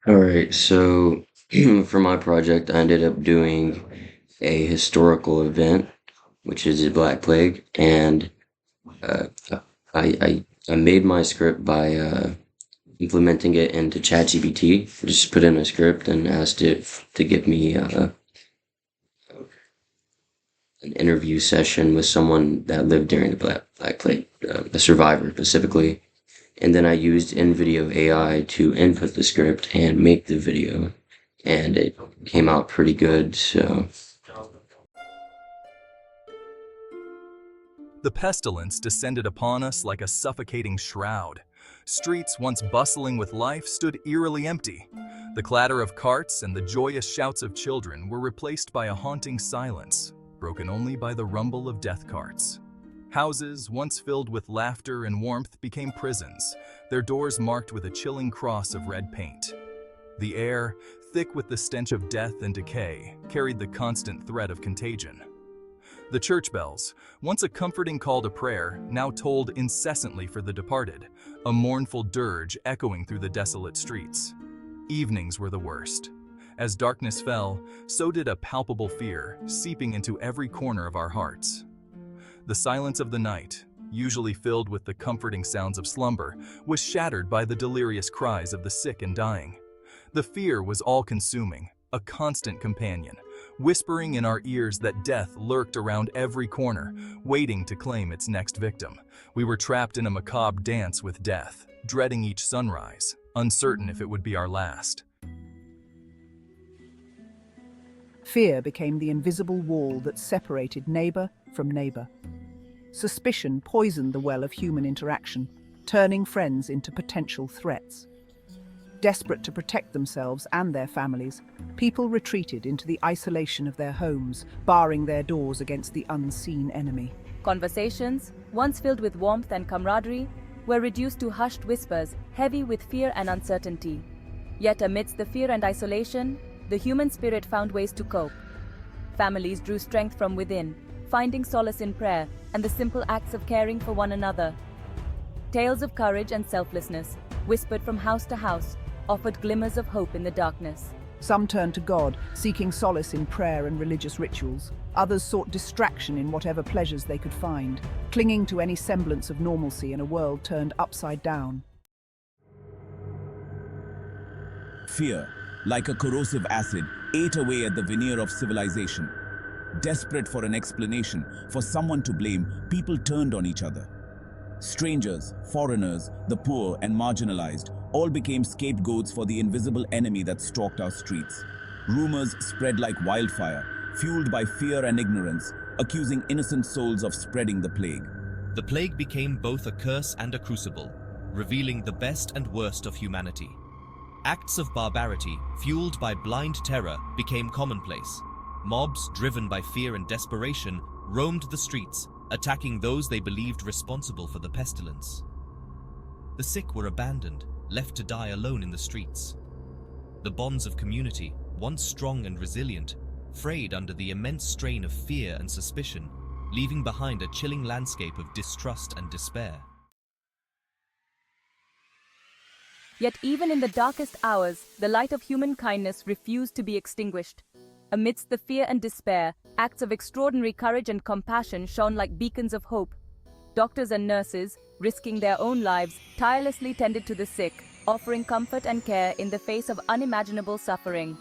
All right, so for my project, I ended up doing a historical event, which is the Black Plague, and uh, I made my script by implementing it into ChatGPT. I just put in a script and asked it to give me an interview session with someone that lived during the Black Plague, a survivor specifically. And then I used NVIDIA AI to input the script and make the video, and it came out pretty good. So, The pestilence descended upon us like a suffocating shroud. Streets once bustling with life stood eerily empty. The clatter of carts and the joyous shouts of children were replaced by a haunting silence, broken only by the rumble of death carts. Houses, once filled with laughter and warmth, became prisons, their doors marked with a chilling cross of red paint. The air, thick with the stench of death and decay, carried the constant threat of contagion. The church bells, once a comforting call to prayer, now tolled incessantly for the departed, a mournful dirge echoing through the desolate streets. Evenings were the worst. As darkness fell, so did a palpable fear, seeping into every corner of our hearts. The silence of the night, usually filled with the comforting sounds of slumber, was shattered by the delirious cries of the sick and dying. The fear was all-consuming, a constant companion, whispering in our ears that death lurked around every corner, waiting to claim its next victim. We were trapped in a macabre dance with death, dreading each sunrise, uncertain if it would be our last. Fear became the invisible wall that separated neighbor from neighbor. Suspicion poisoned the well of human interaction, turning friends into potential threats. Desperate to protect themselves and their families, people retreated into the isolation of their homes, barring their doors against the unseen enemy. Conversations, once filled with warmth and camaraderie, were reduced to hushed whispers, heavy with fear and uncertainty. Yet amidst the fear and isolation, the human spirit found ways to cope. Families drew strength from within, finding solace in prayer and the simple acts of caring for one another. Tales of courage and selflessness, whispered from house to house, offered glimmers of hope in the darkness. Some turned to God, seeking solace in prayer and religious rituals. Others sought distraction in whatever pleasures they could find, clinging to any semblance of normalcy in a world turned upside down. Fear, like a corrosive acid, ate away at the veneer of civilization. Desperate for an explanation, for someone to blame, people turned on each other. Strangers, foreigners, the poor and marginalized all became scapegoats for the invisible enemy that stalked our streets. Rumors spread like wildfire, fueled by fear and ignorance, accusing innocent souls of spreading the plague. The plague became both a curse and a crucible, revealing the best and worst of humanity. Acts of barbarity, fueled by blind terror, became commonplace. Mobs, driven by fear and desperation, roamed the streets, attacking those they believed responsible for the pestilence. The sick were abandoned, left to die alone in the streets. The bonds of community, once strong and resilient, frayed under the immense strain of fear and suspicion, leaving behind a chilling landscape of distrust and despair. Yet even in the darkest hours, the light of human kindness refused to be extinguished. Amidst the fear and despair, acts of extraordinary courage and compassion shone like beacons of hope. Doctors and nurses, risking their own lives, tirelessly tended to the sick, offering comfort and care in the face of unimaginable suffering.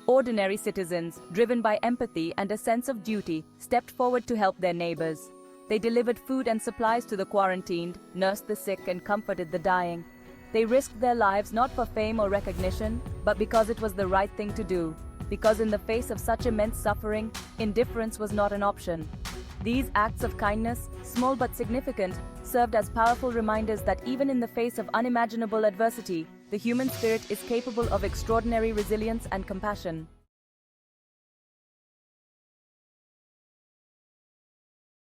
Ordinary citizens, driven by empathy and a sense of duty, stepped forward to help their neighbors. They delivered food and supplies to the quarantined, nursed the sick, and comforted the dying. They risked their lives not for fame or recognition, but because it was the right thing to do. Because in the face of such immense suffering, indifference was not an option. These acts of kindness, small but significant, served as powerful reminders that even in the face of unimaginable adversity, the human spirit is capable of extraordinary resilience and compassion.